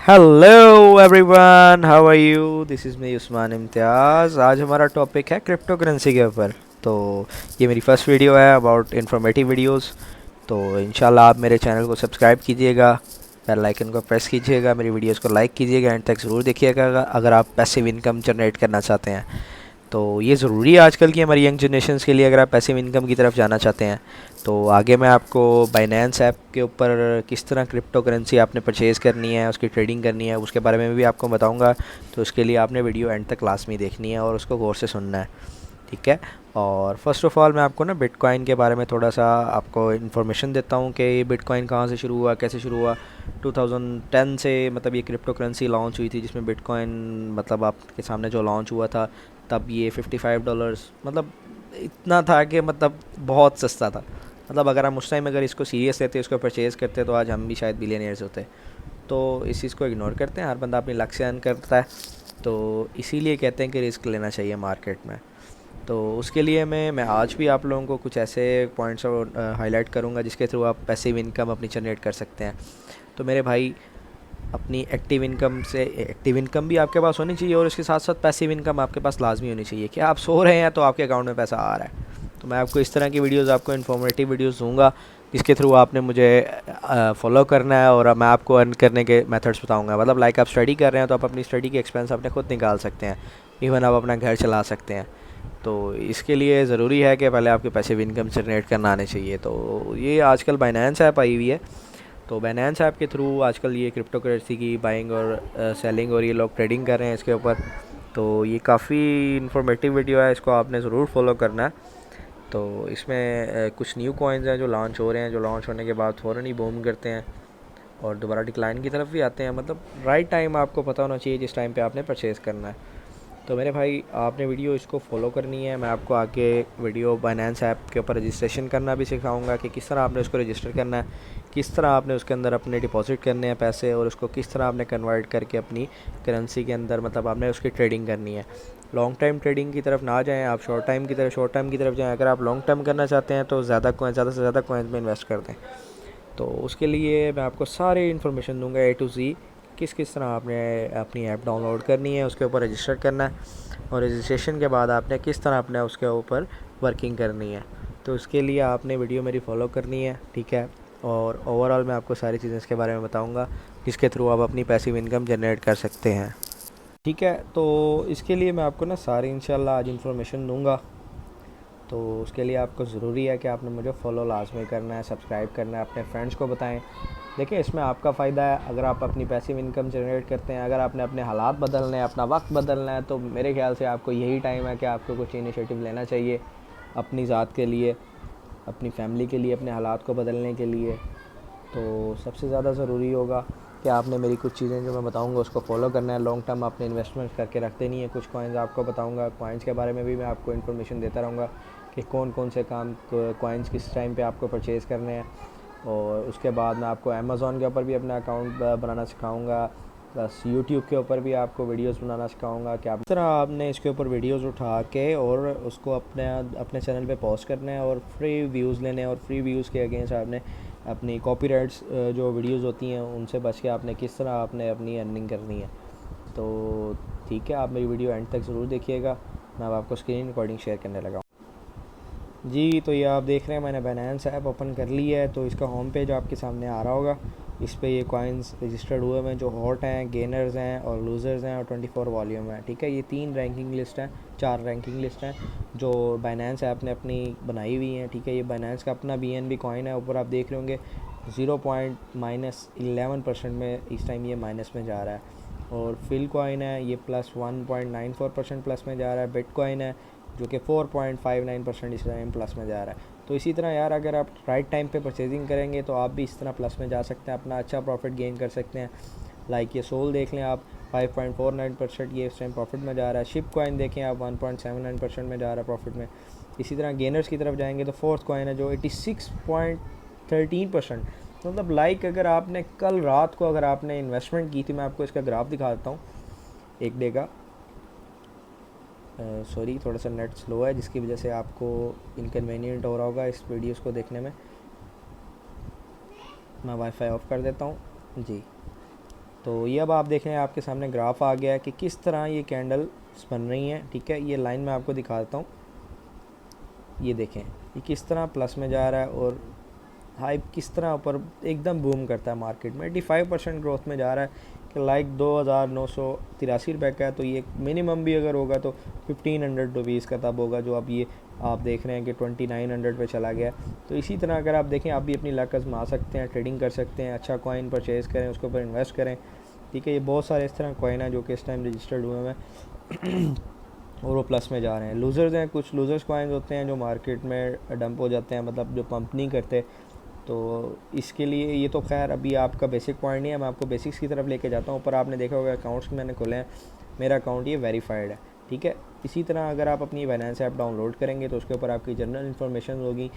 Hello everyone, how are you? This is me Usman Imtiaz. आज हमारा topic है क्रिप्टो करेंसी के ऊपर। तो ये मेरी फर्स्ट वीडियो है अबाउट इन्फॉर्मेटिव वीडियोस। तो इंशाल्लाह आप मेरे चैनल को सब्सक्राइब कीजिएगा, बेल आइकन को प्रेस कीजिएगा, मेरी वीडियोस को लाइक कीजिएगा, एंड तक ज़रूर देखिएगा अगर आप पैसिव इनकम जनरेट करना चाहते हैं। तो ये ज़रूरी है आजकल की हमारी यंग जनरेशन्स के लिए, अगर आप पैसिव इनकम की तरफ जाना चाहते हैं। तो आगे मैं आपको बाइनेंस ऐप के ऊपर किस तरह क्रिप्टो करेंसी आपने परचेज़ करनी है, उसकी ट्रेडिंग करनी है, उसके बारे में भी आपको बताऊंगा। तो उसके लिए आपने वीडियो एंड तक क्लास में देखनी है और उसको गौर से सुनना है, ठीक है। और फर्स्ट ऑफ़ ऑल मैं आपको ना बिटकॉइन के बारे में थोड़ा सा आपको इन्फॉर्मेशन देता हूँ कि ये बिटकॉइन कहाँ से शुरू हुआ, कैसे शुरू हुआ। 2010 से मतलब ये क्रिप्टो करेंसी लॉन्च हुई थी, जिसमें बिटकॉइन मतलब आपके सामने जो लॉन्च हुआ था तब ये $55 मतलब इतना था कि मतलब बहुत सस्ता था। मतलब अगर हम उस टाइम अगर इसको सीरियस लेते, इसको परचेज़ करते, तो आज हम भी शायद बिलियनियर्स होते। तो इस चीज़ को इग्नोर करते हैं, हर बंदा अपनी लक से अर्न करता है। तो इसीलिए कहते हैं कि रिस्क लेना चाहिए मार्केट में। तो उसके लिए मैं आज भी आप लोगों को कुछ ऐसे पॉइंट्स हाईलाइट करूंगा जिसके थ्रू आप पैसिव इनकम अपनी जनरेट कर सकते हैं। तो मेरे भाई, अपनी एक्टिव इनकम भी आपके पास होनी चाहिए और इसके साथ साथ पैसिव इनकम आपके पास लाजमी होनी चाहिए कि आप सो रहे हैं तो आपके अकाउंट में पैसा आ रहा है। तो मैं आपको इस तरह की वीडियोस, आपको इन्फॉर्मेटिव वीडियोस दूंगा जिसके थ्रू आपने मुझे फॉलो करना है, और मैं आपको अर्न करने के मेथड्स बताऊंगा। मतलब लाइक आप स्टडी कर रहे हैं तो आप अपनी स्टडी के एक्सपेंस अपने खुद निकाल सकते हैं, इवन आप अपना घर चला सकते हैं। तो इसके लिए ज़रूरी है कि पहले आपके पैसिव इनकम जनरेट करना आने चाहिए। तो ये आजकल बाइनेंस ऐप आई हुई है। तो बाइनेंस ऐप के थ्रू आजकल ये क्रिप्टो करेंसी की बाइंग और सेलिंग, और ये लोग ट्रेडिंग कर रहे हैं इसके ऊपर। तो ये काफ़ी इन्फॉर्मेटिव वीडियो है, इसको आपने ज़रूर फॉलो करना है। तो इसमें कुछ न्यू कॉइन्स हैं जो लॉन्च हो रहे हैं, जो लॉन्च होने के बाद फ़ौरन ही बूम करते हैं और दोबारा डिक्लाइन की तरफ भी आते हैं। मतलब राइट टाइम आपको पता होना चाहिए जिस टाइम पे आपने परचेज़ करना है। तो मेरे भाई, आपने वीडियो इसको फॉलो करनी है। मैं आपको आगे वीडियो बाइनेंस ऐप के ऊपर रजिस्ट्रेशन करना भी सिखाऊंगा कि किस तरह आपने उसको रजिस्टर करना है, किस तरह आपने उसके अंदर अपने डिपॉजिट करने हैं पैसे, और उसको किस तरह आपने कन्वर्ट करके अपनी करेंसी के अंदर मतलब आपने उसकी ट्रेडिंग करनी है। लॉन्ग टाइम ट्रेडिंग की तरफ ना जाएँ, आप शॉर्ट टाइम की तरफ जाएँ। अगर आप लॉन्ग टर्म करना चाहते हैं तो ज़्यादा से ज़्यादा कॉइन्स में इन्वेस्ट कर दें। तो उसके लिए मैं आपको सारी इन्फॉर्मेशन दूंगा ए टू ज़ी, किस किस तरह आपने अपनी ऐप डाउनलोड करनी है, उसके ऊपर रजिस्टर करना है, और रजिस्ट्रेशन के बाद आपने किस तरह अपने उसके ऊपर वर्किंग करनी है। तो उसके लिए आपने वीडियो मेरी फॉलो करनी है, ठीक है। और ओवरऑल मैं आपको सारी चीज़ें इसके बारे में बताऊंगा जिसके थ्रू आप अपनी पैसिव इनकम जनरेट कर सकते हैं, ठीक है। तो इसके लिए मैं आपको ना सारी इंशाल्लाह आज इन्फॉर्मेशन दूंगा। तो उसके लिए आपको ज़रूरी है कि आपने मुझे फ़ॉलो लाजमी करना है, सब्सक्राइब करना है, अपने फ्रेंड्स को बताएं। देखिए, इसमें आपका फ़ायदा है अगर आप अपनी पैसिव इनकम जनरेट करते हैं। अगर आपने अपने हालात बदलने हैं, अपना वक्त बदलना है, तो मेरे ख्याल से आपको यही टाइम है कि आपको कुछ इनिशिएटिव लेना चाहिए अपनी ज़ात के लिए, अपनी फैमिली के लिए, अपने हालात को बदलने के लिए। तो सबसे ज़्यादा ज़रूरी होगा कि आपने मेरी कुछ चीज़ें जो मैं बताऊंगा उसको फॉलो करना है। लॉन्ग टर्म आपने इन्वेस्टमेंट करके रखते नहीं है। कुछ कॉइन्स आपको बताऊंगा, कॉइन्स के बारे में भी मैं आपको इन्फॉर्मेशन देता रहूँगा कि कौन कौन से काम कॉइन्स किस टाइम पे आपको परचेज़ करने हैं। और उसके बाद मैं आपको अमेज़ॉन के ऊपर भी अपना अकाउंट बनाना सिखाऊंगा, प्लस यूट्यूब के ऊपर भी आपको वीडियोस बनाना सिखाऊंगा कि आप इस तरह आपने इसके ऊपर वीडियोस उठा के और उसको अपने अपने चैनल पे पोस्ट करना है, और फ्री व्यूज़ लेने हैं। और फ्री व्यूज़ के अगेंस्ट आपने अपनी कॉपीराइट्स जो वीडियोस होती हैं उनसे बच के आपने किस तरह आपने अपनी अर्निंग करनी है। तो ठीक है, आप मेरी वीडियो एंड तक ज़रूर देखिएगा। मैं अब आपको स्क्रीन रिकॉर्डिंग शेयर करने लगा हूँ जी। तो ये आप देख रहे हैं, मैंने बाइनेंस ऐप ओपन कर ली है। तो इसका होम पेज आपके सामने आ रहा होगा। इस पे ये कॉइन्स रजिस्टर्ड हुए हैं जो हॉट हैं, गेनर्स हैं और लूज़र्स हैं, और 24 वॉल्यूम है, ठीक है। ये 3 रैंकिंग लिस्ट हैं, 4 रैंकिंग लिस्ट हैं जो बाइनेंस ऐप ने अपनी बनाई हुई हैं, ठीक है। ये बाइनेंस का अपना BNB कॉइन है। ऊपर आप देख रहे होंगे 0.11% में इस टाइम ये माइनस में जा रहा है। और फिल कॉइन है, ये +1.94% प्लस में जा रहा है। बिटकॉइन है जो कि 4.59% इस टाइम प्लस में जा रहा है। तो इसी तरह यार, अगर आप राइट टाइम पे परचेजिंग करेंगे तो आप भी इस तरह प्लस में जा सकते हैं, अपना अच्छा प्रॉफिट गेन कर सकते हैं। लाइक ये सोल देख लें आप, 5.49% ये इस टाइम प्रॉफिट में जा रहा है। शिप कॉइन देखें आप, 1.79% में जा रहा है प्रॉफिट में। इसी तरह गेनर्स की तरफ जाएंगे तो फोर्थ कॉइन है जो 86.13%। मतलब लाइक अगर आपने कल रात को अगर आपने इन्वेस्टमेंट की थी, मैं आपको इसका ग्राफ दिखा देता हूँ एक डे का। सॉरी, थोड़ा सा नेट स्लो है जिसकी वजह से आपको इनकन्वीनियंट हो रहा होगा इस वीडियोस को देखने में। मैं वाईफाई ऑफ कर देता हूँ जी। तो ये अब आप देख रहे हैं आपके सामने ग्राफ आ गया है कि किस तरह ये कैंडल बन रही हैं, ठीक है। ये लाइन मैं आपको दिखाता हूँ, ये देखें ये किस तरह प्लस में जा रहा है और हाइप किस तरह ऊपर एकदम बूम करता है मार्केट में। 85% ग्रोथ में जा रहा है कि लाइक 2,983 रुपये का है। तो ये मिनिमम भी अगर होगा तो 1,500 रुपीज़ का तब होगा, जो अब ये आप देख रहे हैं कि 2,900 पे चला गया। तो इसी तरह अगर आप देखें आप भी अपनी लक आजमा सकते हैं, ट्रेडिंग कर सकते हैं, अच्छा कॉइन परचेज़ करें, उसके ऊपर इन्वेस्ट करें, ठीक है। ये बहुत सारे इस तरह कॉइन हैं जो कि इस टाइम रजिस्टर्ड हुए हैं और वो प्लस में जा रहे हैं। लूज़र्स हैं, कुछ लूज़र्स कॉइन्स होते हैं जो मार्केट में डंप हो जाते हैं, मतलब जो पंप नहीं करते। तो इसके लिए ये तो खैर अभी आपका बेसिक पॉइंट नहीं है, मैं आपको बेसिक्स की तरफ लेके जाता हूँ। ऊपर आपने देखा होगा अकाउंट्स मैंने खोले हैं, मेरा अकाउंट ये वेरीफाइड है, ठीक है। इसी तरह अगर आप अपनी बाइनेंस ऐप डाउनलोड करेंगे तो उसके ऊपर आपकी जनरल इन्फॉर्मेशन होगी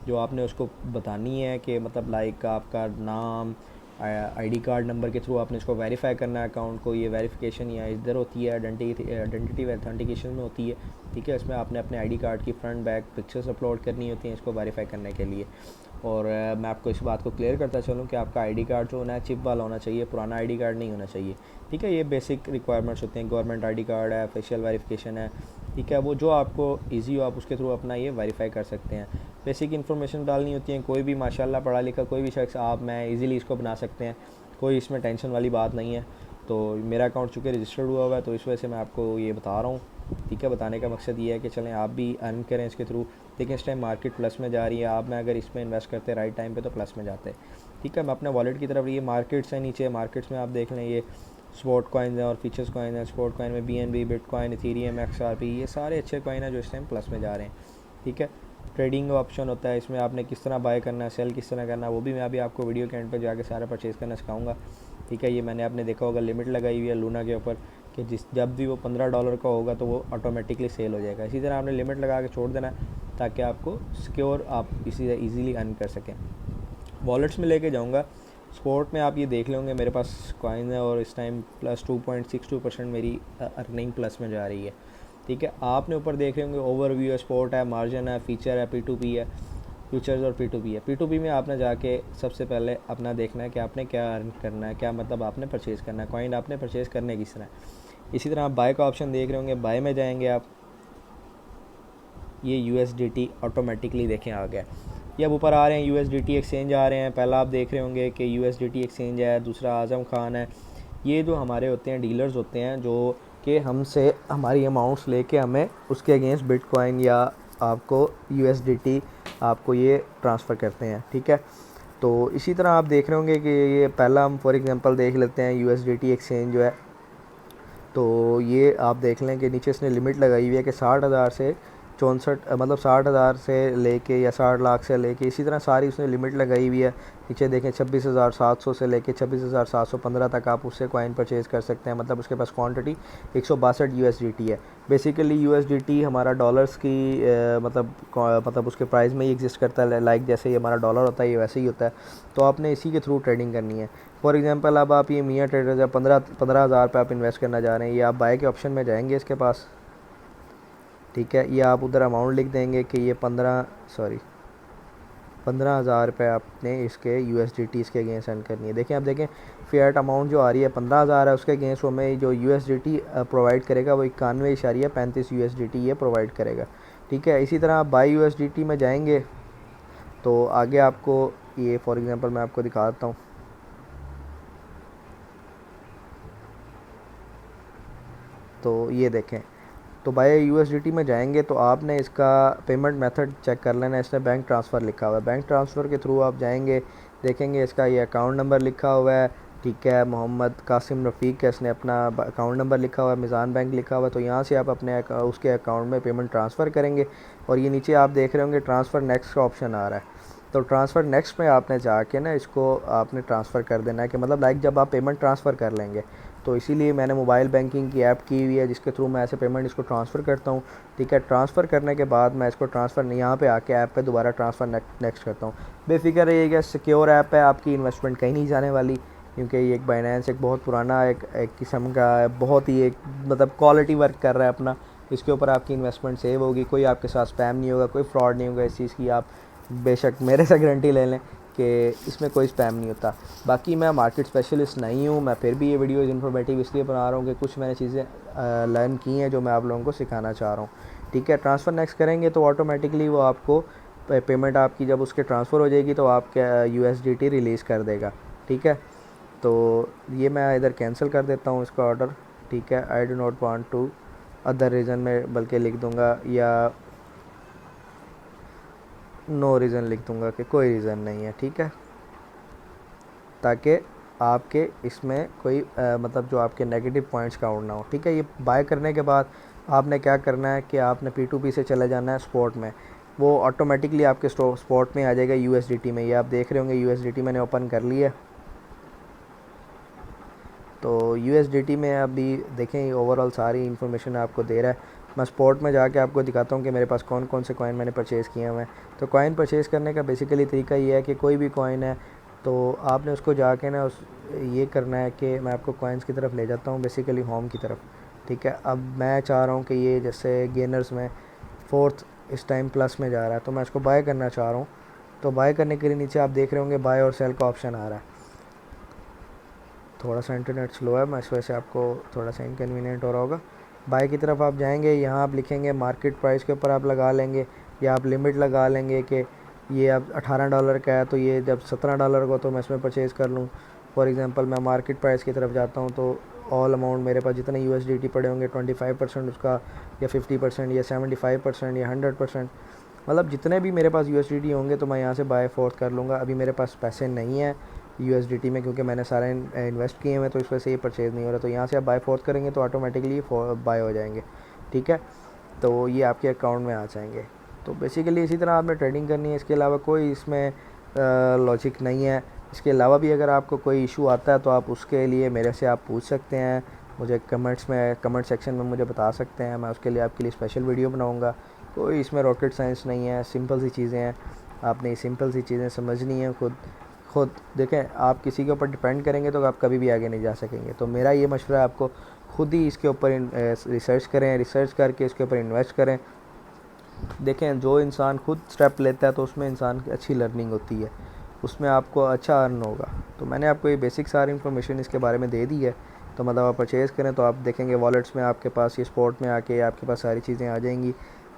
जो आपने उसको बतानी है कि मतलब लाइक आपका नाम, आईडी कार्ड नंबर के थ्रू आपने इसको वेरीफाई करना है अकाउंट को। ये वेरिफिकेशन या इधर होती है आइडेंटिटी ऑथेंटिकेशन में होती है, ठीक है। इसमें आपने अपने आईडी कार्ड की फ्रंट बैक पिक्चर्स अपलोड करनी होती हैं इसको वेरीफाई करने के लिए। और मैं आपको इस बात को क्लियर करता चलूँ कि आपका आईडी कार्ड जो होना है चिप वाला होना चाहिए, पुराना आईडी कार्ड नहीं होना चाहिए, ठीक है। ये बेसिक रिक्वायरमेंट्स होते हैं। गवर्नमेंट आईडी कार्ड है, फेशियल वेरिफिकेशन है, ठीक है। वो जो आपको ईजी हो आप उसके थ्रू अपना ये वेरीफाई कर सकते हैं। बेसिक इन्फॉर्मेशन डालनी होती है। कोई भी माशाल्लाह पढ़ा लिखा कोई भी शख्स आप मैं इजीली इसको बना सकते हैं, कोई इसमें टेंशन वाली बात नहीं है। तो मेरा अकाउंट चूँकि रजिस्टर्ड हुआ हुआ है तो इस वजह से मैं आपको ये बता रहा हूँ, ठीक है। बताने का मकसद ये है कि चलें आप भी अर्न करें इसके थ्रू। देखिए इस टाइम मार्केट प्लस में जा रही है, आप मैं अगर इसमें इन्वेस्ट करते राइट टाइम पे तो प्लस में जाते, ठीक है। मैं अपने वॉलेट की तरफ, ये मार्केट्स हैं नीचे, मार्केट्स में आप देख लें ये स्पॉट कॉइन है और फीचर्स कॉइन है। स्पॉट कॉइन में BNB, बिटकॉइन, इथेरियम, XRP, ये सारे अच्छे कॉइन हैं जो इस टाइम प्लस में जा रहे हैं, ठीक है। ट्रेडिंग का ऑप्शन होता है इसमें, आपने किस तरह बाय करना है, सेल किस तरह करना है, वो भी मैं अभी आपको वीडियो के एंड पर जाके सारा परचेज़ करना सिखाऊंगा, ठीक है। ये मैंने आपने देखा होगा लिमिट लगाई हुई है लूना के ऊपर कि जब भी वो $15 का होगा तो वो ऑटोमेटिकली सेल हो जाएगा। इसी तरह आपने लिमिट लगा के छोड़ देना है ताकि आपको सिक्योर आप इसी से ईज़िली अर्न कर सकें। वॉलेट्स में लेके जाऊँगा। स्पोर्ट में आप ये देख लेंगे मेरे पास कॉइन है और इस टाइम प्लस 2.62% मेरी अर्निंग प्लस में जा रही है, ठीक है। आपने ऊपर देख रहे होंगे ओवरव्यू है, स्पोर्ट है, मार्जिन है, फीचर है, P2P है, फ्यूचर्स और P2P है। P2P में आपने जाके सबसे पहले अपना देखना है कि आपने क्या अर्न करना है, क्या मतलब आपने परचेज़ करना है, कॉइन आपने परचेज़ करने किस तरह। इसी तरह आप बाय का ऑप्शन देख रहे होंगे, बाय में जाएंगे आप, ये USDT ऑटोमेटिकली देखें आ गया। ये अब ऊपर आ रहे हैं USDT एक्सचेंज आ रहे हैं। पहला आप देख रहे होंगे कि USDT एक्सचेंज है, दूसरा आज़म खान है। ये जो हमारे होते हैं डीलर्स होते हैं जो कि हमसे हमारी अमाउंट्स लेके हमें उसके अगेंस्ट बिटकॉइन या आपको USDT आपको ये ट्रांसफ़र करते हैं, ठीक है। तो इसी तरह आप देख रहे होंगे कि ये पहला हम फॉर एग्जांपल देख लेते हैं USDT एक्सचेंज जो है। तो ये आप देख लें कि नीचे इसने लिमिट लगाई हुई है कि 60,000 से 64 मतलब 60,000 से लेके या 60 लाख से लेके, इसी तरह सारी उसने लिमिट लगाई हुई है। नीचे देखें 26,700 से लेके 26,715 तक आप उससे कॉइन परचेज़ कर सकते हैं। मतलब उसके पास क्वांटिटी 162 USDT है। बेसिकली USDT हमारा डॉलर्स की मतलब उसके प्राइस में ही एग्जिस्ट करता है। लाइक जैसे ये हमारा डॉलर होता है ये वैसे ही होता है। तो आपने इसी के थ्रू ट्रेडिंग करनी है। फॉर एग्जांपल अब आप ये मियाँ ट्रेडर्स या 15,000 पे आप इन्वेस्ट करना चाह रहे हैं, ये आप बाय के ऑप्शन में जाएंगे इसके पास, ठीक है। ये आप उधर अमाउंट लिख देंगे कि ये 15,000 रुपये आपने इसके USDT इसके अगेंस्ट सेंड करनी है। देखें आप देखें फ़िएट अमाउंट जो आ रही है 15,000 है, उसके अगेंस्ट हमें जो USDT प्रोवाइड करेगा वो 91.35 USDT ये प्रोवाइड करेगा, ठीक है। इसी तरह आप बाय USDT में जाएंगे तो आगे आपको ये फॉर एग्ज़ाम्पल मैं आपको दिखाता हूँ। तो ये देखें, तो बाय USDT में जाएंगे तो आपने इसका पेमेंट मेथड चेक कर लेना है। इसने बैंक ट्रांसफ़र लिखा हुआ है, बैंक ट्रांसफ़र के थ्रू आप जाएंगे, देखेंगे इसका ये अकाउंट नंबर लिखा हुआ है, ठीक है। मोहम्मद कासिम रफ़ीक का इसने अपना अकाउंट नंबर लिखा हुआ है, मिज़ान बैंक लिखा हुआ है। तो यहाँ से आप अपने उसके अकाउंट में पेमेंट ट्रांसफ़र करेंगे और ये नीचे आप देख रहे होंगे ट्रांसफ़र नेक्स्ट का ऑप्शन आ रहा है। तो ट्रांसफ़र नेक्स्ट में आपने जाके ना इसको आपने ट्रांसफ़र कर देना है कि मतलब लाइक जब आप पेमेंट ट्रांसफ़र कर लेंगे। तो इसीलिए मैंने मोबाइल बैंकिंग की ऐप की हुई है जिसके थ्रू मैं ऐसे पेमेंट इसको ट्रांसफ़र करता हूँ, ठीक है। ट्रांसफ़र करने के बाद मैं इसको ट्रांसफ़र यहाँ पे आके ऐप पे दोबारा ट्रांसफ़र नेक्स्ट करता हूँ। बेफिक्र रहिएगा, सिक्योर ऐप है, आपकी इन्वेस्टमेंट कहीं नहीं जाने वाली, क्योंकि ये एक बाइनेंस एक बहुत पुराना एक किस्म का बहुत ही एक मतलब क्वालिटी वर्क कर रहा है अपना। इसके ऊपर आपकी इन्वेस्टमेंट सेव होगी, कोई आपके साथ स्पैम नहीं होगा, कोई फ्रॉड नहीं होगा। इस चीज़ की आप बेशक मेरे से गारंटी ले लें कि इसमें कोई स्पैम नहीं होता। बाकी मैं मार्केट स्पेशलिस्ट नहीं हूँ, मैं फिर भी ये वीडियोज़ इन्फॉर्मेटिव इसलिए बना रहा हूँ कि कुछ मैंने चीज़ें लर्न की हैं जो मैं आप लोगों को सिखाना चाह रहा हूँ। ठीक है, ट्रांसफ़र नेक्स्ट करेंगे तो ऑटोमेटिकली वो आपको पेमेंट आपकी जब उसके ट्रांसफ़र हो जाएगी तो आपका USDT रिलीज़ कर देगा। ठीक है, तो ये मैं इधर कैंसिल कर देता हूँ इसका ऑर्डर। ठीक है, I do not want to other reason में बल्कि लिख दूँगा या नो रीज़न लिख दूँगा कि कोई रीज़न नहीं है। ठीक है, ताकि आपके इसमें कोई मतलब जो आपके नेगेटिव पॉइंट्स काउंट ना हो। ठीक है, ये बाय करने के बाद आपने क्या करना है कि आपने P2P से चले जाना है स्पॉट में, वो ऑटोमेटिकली आपके स्पॉट में आ जाएगा USDT में। ये आप देख रहे होंगे USDT मैंने ओपन कर लिया। तो USDT में अभी देखें ओवरऑल सारी इन्फॉर्मेशन आपको दे रहा है। मैं स्पॉट में जाके आपको दिखाता हूँ कि मेरे पास कौन कौन से कॉइन मैंने परचेज़ किए हुए हैं। तो कॉइन परचेज़ करने का बेसिकली तरीका ये है कि कोई भी कॉइन है तो आपने उसको जाके ना उस ये करना है कि मैं आपको कॉइन्स की तरफ ले जाता हूँ, बेसिकली होम की तरफ। ठीक है, अब मैं चाह रहा हूँ कि ये जैसे गेनर्स में 4th इस टाइम प्लस में जा रहा है तो मैं इसको बाय करना चाह रहा हूँ। तो बाय करने के लिए नीचे आप देख रहे होंगे बाय और सेल का ऑप्शन आ रहा है। थोड़ा सा इंटरनेट स्लो है, मैं इस वजह से आपको थोड़ा सा इनकन्वीनियंट हो रहा होगा। बाय की तरफ आप जाएंगे, यहाँ आप लिखेंगे मार्केट प्राइस के ऊपर आप लगा लेंगे या आप लिमिट लगा लेंगे कि ये अब $18 का है तो ये जब $17 को तो मैं इसमें परचेज़ कर लूँ। फॉर एग्ज़ाम्पल मैं मार्केट प्राइस की तरफ जाता हूँ तो ऑल अमाउंट मेरे पास जितने USDT पड़े होंगे 25% उसका या 50% या 75% या 100%, मतलब जितने भी मेरे पास USDT होंगे तो मैं यहाँ से बाय फोर्थ कर लूँगा। अभी मेरे पास पैसे नहीं है USDT में क्योंकि मैंने सारे इन्वेस्ट किए हुए तो इस वजह से ये परचेज़ नहीं हो रहा। तो यहाँ से आप बाय फोर्थ करेंगे तो ऑटोमेटिकली बाय हो जाएंगे। ठीक है, तो ये आपके अकाउंट में आ जाएंगे। तो बेसिकली इसी तरह आपने ट्रेडिंग करनी है, इसके अलावा कोई इसमें लॉजिक नहीं है। इसके अलावा भी अगर आपको कोई इशू आता है तो आप उसके लिए मेरे से आप पूछ सकते हैं, मुझे कमेंट सेक्शन में मुझे बता सकते हैं, मैं उसके लिए आपके लिए स्पेशल वीडियो बनाऊँगा। कोई इसमें रॉकेट साइंस नहीं है, सिंपल सी चीज़ें हैं, आपने ये सिंपल सी चीज़ें समझनी है। खुद देखें, आप किसी के ऊपर डिपेंड करेंगे तो आप कभी भी आगे नहीं जा सकेंगे। तो मेरा ये मशवरा है आपको खुद ही इसके ऊपर रिसर्च करें, रिसर्च करके इसके ऊपर इन्वेस्ट करें। देखें, जो इंसान खुद स्टेप लेता है तो उसमें इंसान की अच्छी लर्निंग होती है, उसमें आपको अच्छा अर्न होगा। तो मैंने आपको ये बेसिक सारी इन्फॉर्मेशन इसके बारे में दे दी है। तो मतलब आप परचेज़ करें तो आप देखेंगे वॉलेट्स में आपके पास ये स्पॉट में आके आपके पास सारी चीज़ें आ जाएंगी।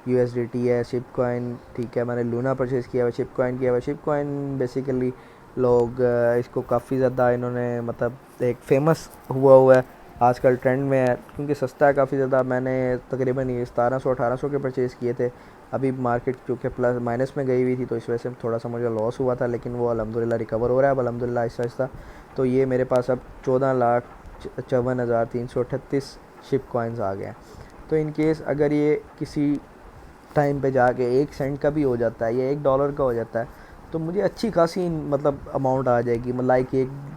USDT है, शिप कॉइन, ठीक है, मैंने लूना परचेज़ किया हुआ, शिप कॉइन किया हुआ। शिप कॉइन बेसिकली लोग इसको काफ़ी ज़्यादा इन्होंने मतलब एक फ़ेमस हुआ है, आजकल ट्रेंड में है क्योंकि सस्ता है काफ़ी ज़्यादा। मैंने तकरीबन ये 1700-1800 के परचेज़ किए थे। अभी मार्केट चूँकि प्लस माइनस में गई हुई थी तो इस वजह से थोड़ा सा मुझे लॉस हुआ था, लेकिन वो अल्हम्दुलिल्लाह रिकवर हो रहा है अब अल्हम्दुलिल्लाह आहिस्ता आहिस्ता। तो ये मेरे पास अब 14,54,338 शिप कॉइन्स आ गए हैं। तो इन केस अगर ये किसी टाइम पे जाके 1 सेंट का भी हो जाता है या $1 का हो जाता है तो मुझे अच्छी खासी मतलब अमाउंट आ जाएगी, मतलब लाइक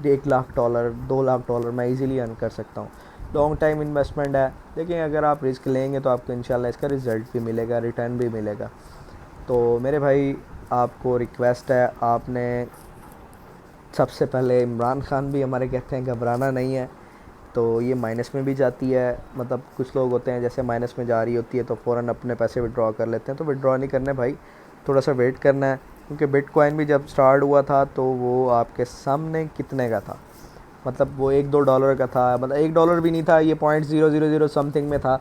$1 लाख $2 लाख मैं इजीली अर्न कर सकता हूँ। लॉन्ग टाइम इन्वेस्टमेंट है, लेकिन अगर आप रिस्क लेंगे तो आपको इंशाल्लाह इसका रिज़ल्ट भी मिलेगा, रिटर्न भी मिलेगा। तो मेरे भाई आपको रिक्वेस्ट है, आपने सबसे पहले इमरान खान भी हमारे कहते हैं घबराना नहीं है। तो ये माइनस में भी जाती है, मतलब कुछ लोग होते हैं जैसे माइनस में जा रही होती है तो फ़ौरन अपने पैसे विड्रॉ कर लेते हैं। तो विड्रॉ नहीं करने भाई, थोड़ा सा वेट करना है क्योंकि बिटकॉइन भी जब स्टार्ट हुआ था तो वो आपके सामने कितने का था, मतलब वो $1-2 का था, मतलब $1 भी नहीं था, ये 0.000 समथिंग में था।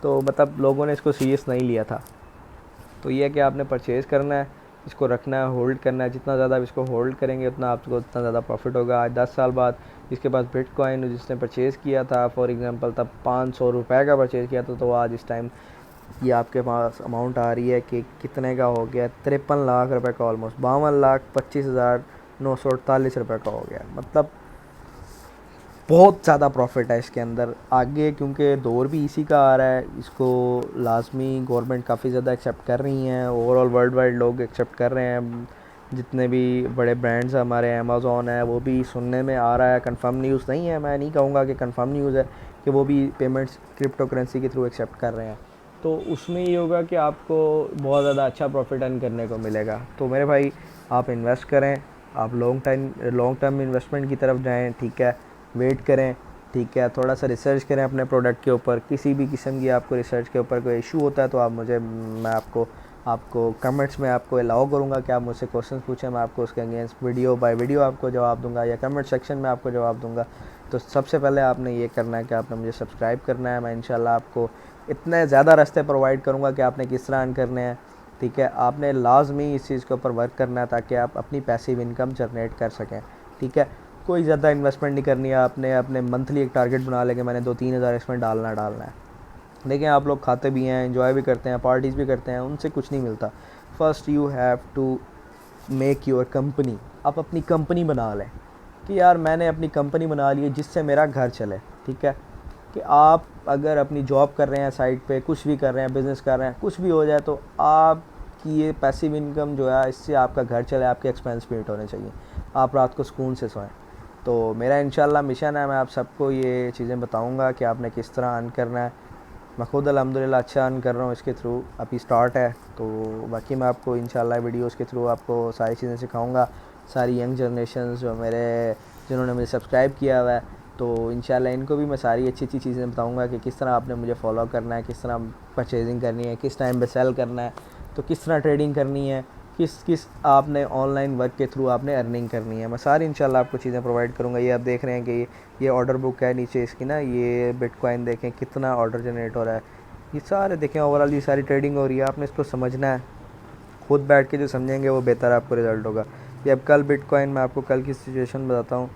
तो मतलब लोगों ने इसको सीरियस नहीं लिया था। तो ये है कि आपने परचेज़ करना है, इसको रखना है, होल्ड करना है। जितना ज़्यादा आप इसको होल्ड करेंगे उतना आपको उतना ज़्यादा प्रॉफिट होगा। आज 10 साल बाद इसके पास बिटकॉइन जिसने परचेज़ किया था फॉर एग्जांपल तब ₹500 का परचेज़ किया था, तो आज इस टाइम ये आपके पास अमाउंट आ रही है कि कितने का हो गया, 53 लाख रुपए का, ऑलमोस्ट 52,25,948 रुपये का हो गया। मतलब बहुत ज़्यादा प्रॉफिट है इसके अंदर आगे, क्योंकि दौर भी इसी का आ रहा है। इसको लाजमी गवर्नमेंट काफ़ी ज़्यादा एक्सेप्ट कर रही हैं, ओवरऑल वर्ल्ड वाइड लोग एक्सेप्ट कर रहे हैं। जितने भी बड़े ब्रांड्स हमारे अमेज़ॉन है वो भी सुनने में आ रहा है, कंफर्म न्यूज़ नहीं है, मैं नहीं कहूँगा कि कंफर्म न्यूज़ है, कि वो भी पेमेंट्स क्रिप्टो करेंसी के थ्रू एक्सेप्ट कर रहे हैं। तो उसमें ये होगा कि आपको बहुत ज़्यादा अच्छा प्रॉफिट अर्न करने को मिलेगा। तो मेरे भाई आप इन्वेस्ट करें, आप लॉन्ग टर्म इन्वेस्टमेंट की तरफ जाएँ। ठीक है, वेट करें, ठीक है, थोड़ा सा रिसर्च करें अपने प्रोडक्ट के ऊपर। किसी भी किस्म की आपको रिसर्च के ऊपर कोई इशू होता है तो आप मैं आपको आपको कमेंट्स में आपको अलाउ करूँगा कि आप मुझसे क्वेश्चन पूछें, मैं आपको उसके अगेंस्ट वीडियो बाय वीडियो आपको जवाब दूंगा या कमेंट सेक्शन में आपको जवाब दूंगा। तो सबसे पहले आपने ये करना है कि आपने मुझे सब्सक्राइब करना है। मैं इंशाल्लाह आपको इतने ज़्यादा रास्ते प्रोवाइड करूँगा कि आपने किस तरह अर्न करने हैं, ठीक है। आपने लाजमी इस चीज़ के ऊपर वर्क करना है ताकि आप अपनी पैसिव इनकम जनरेट कर सकें, ठीक है। कोई ज़्यादा इन्वेस्टमेंट नहीं करनी है आपने, अपने मंथली एक टारगेट बना लें कि मैंने 2-3 हज़ार इसमें डालना है। देखिए आप लोग खाते भी हैं, एंजॉय भी करते हैं, पार्टीज़ भी करते हैं, उनसे कुछ नहीं मिलता। First you have to make your company. आप अपनी कंपनी बना लें कि यार मैंने अपनी कंपनी बना ली है जिससे मेरा घर चले, ठीक है। कि आप अगर अपनी जॉब कर रहे हैं, साइड पे कुछ भी कर रहे हैं, बिज़नेस कर रहे हैं, कुछ भी हो जाए तो आपकी ये पैसिव इनकम जो है इससे आपका घर चले, आपके एक्सपेंस मीट होने चाहिए, आप रात को सुकून से सोएं। तो मेरा इंशाल्लाह मिशन है, मैं आप सबको ये चीज़ें बताऊंगा कि आपने किस तरह अर्न करना है। मैं खुद अल्हम्दुलिल्लाह अच्छा अर्न कर रहा हूँ इसके थ्रू, अभी स्टार्ट है। तो बाकी मैं आपको इंशाल्लाह वीडियोस के थ्रू आपको सारी चीज़ें सिखाऊंगा। सारी यंग जनरेशन जो जिन्होंने मुझे सब्सक्राइब किया हुआ है, तो इंशाल्लाह इनको भी मैं सारी अच्छी अच्छी चीज़ें बताऊंगा कि किस तरह आपने मुझे फॉलो करना है, किस तरह परचेजिंग करनी है, किस टाइम पे सेल करना है, तो किस तरह ट्रेडिंग करनी है, किस किस आपने ऑनलाइन वर्क के थ्रू आपने अर्निंग करनी है। मैं सारी इंशाल्लाह आपको चीज़ें प्रोवाइड करूँगा। ये आप देख रहे हैं कि ये ऑर्डर बुक है नीचे इसकी ना, ये बिटकॉइन देखें कितना ऑर्डर जनरेट हो रहा है, ये सारे देखें ओवरऑल ये सारी ट्रेडिंग हो रही है। आपने इसको समझना है, खुद बैठ के जो समझेंगे वो बेहतर आपको रिज़ल्ट होगा। ये अब कल बिटकॉइन, मैं आपको कल की सिचुएशन बताता हूँ।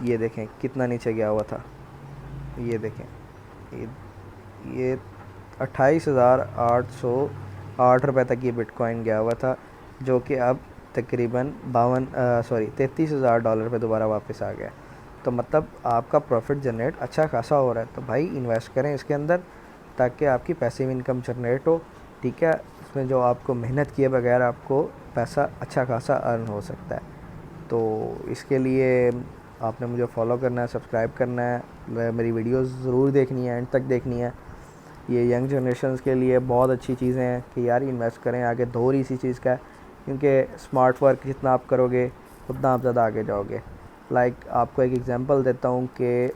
ये देखें कितना नीचे गया हुआ था, ये देखें ये 28,808 रुपये तक ये बिटकॉइन गया हुआ था, जो कि अब तकरीबन 33,000 डॉलर पे दोबारा वापस आ गया। तो मतलब आपका प्रॉफिट जनरेट अच्छा खासा हो रहा है। तो भाई इन्वेस्ट करें इसके अंदर ताकि आपकी पैसिव इनकम जनरेट हो, ठीक है। इसमें जो आपको मेहनत किए बगैर आपको पैसा अच्छा खासा अर्न हो सकता है। तो इसके लिए आपने मुझे फॉलो करना है, सब्सक्राइब करना है, मेरी वीडियोस ज़रूर देखनी है, एंड तक देखनी है। ये यंग जनरेशन्स के लिए बहुत अच्छी चीज़ें हैं कि यार इन्वेस्ट करें, आगे दौर इसी चीज़ का है, क्योंकि स्मार्ट वर्क जितना आप करोगे उतना आप ज़्यादा आगे जाओगे। लाइक आपको एक एग्जांपल देता हूँ कि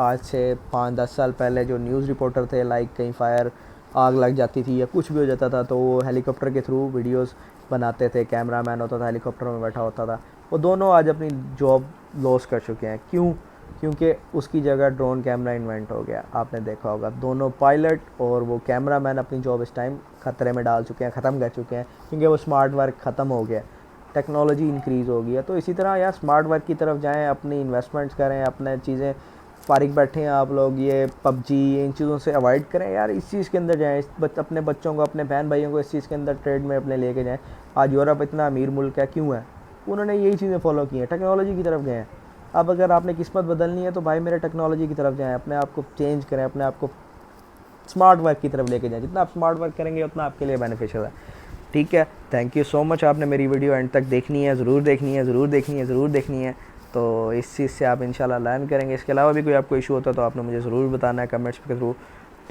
आज से 5-10 साल पहले जो न्यूज़ रिपोर्टर थे, लाइक कहीं फायर आग लग जाती थी या कुछ भी हो जाता था तो वो हेलीकॉप्टर के थ्रू वीडियोस बनाते थे, कैमरा मैन होता था हेलीकॉप्टर में बैठा होता था। वो दोनों आज अपनी जॉब लॉस कर चुके हैं। क्यों? क्योंकि उसकी जगह ड्रोन कैमरा इन्वेंट हो गया। आपने देखा होगा दोनों पायलट और वो कैमरा मैन अपनी जॉब इस टाइम ख़तरे में डाल चुके हैं, ख़त्म कर चुके हैं, क्योंकि वो स्मार्ट वर्क ख़त्म हो गया, टेक्नोलॉजी इंक्रीज़ हो गई है। तो इसी तरह यार स्मार्ट वर्क की तरफ जाएं, अपनी इन्वेस्टमेंट्स करें, अपने चीज़ें फारिग बैठे हैं आप लोग, ये पबजी इन चीज़ों से अवॉइड करें यार, इस चीज़ के अंदर जाएँ, अपने बच्चों को, अपने बहन भाइयों को इस चीज़ के अंदर ट्रेड में अपने लेके जाएँ। आज यूरोप इतना अमीर मुल्क है, क्यों है? उन्होंने यही चीज़ें फॉलो की हैं, टेक्नोलॉजी की तरफ गए हैं। अब अगर आपने किस्मत बदलनी है तो भाई मेरे टेक्नोलॉजी की तरफ जाएँ, अपने आप को चेंज करें, अपने आप को स्मार्ट वर्क की तरफ लेके जाएँ। जितना आप स्मार्ट वर्क करेंगे उतना आपके लिए बेनिफिशियल है, ठीक है। Thank you so much. आपने मेरी वीडियो एंड तक देखनी है, ज़रूर देखनी है, ज़रूर देखनी है, ज़रूर देखनी है। तो इस चीज़ से आप इंशाल्लाह लर्न करेंगे। इसके अलावा भी कोई आपको इशू होता है तो आपने मुझे ज़रूर बताना है कमेंट्स के थ्रू।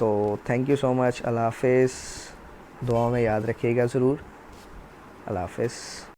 तो थैंक यू सो मच। अल्लाह हाफिज़। दुआ में याद रखिएगा ज़रूर। अल्लाह हाफिज़।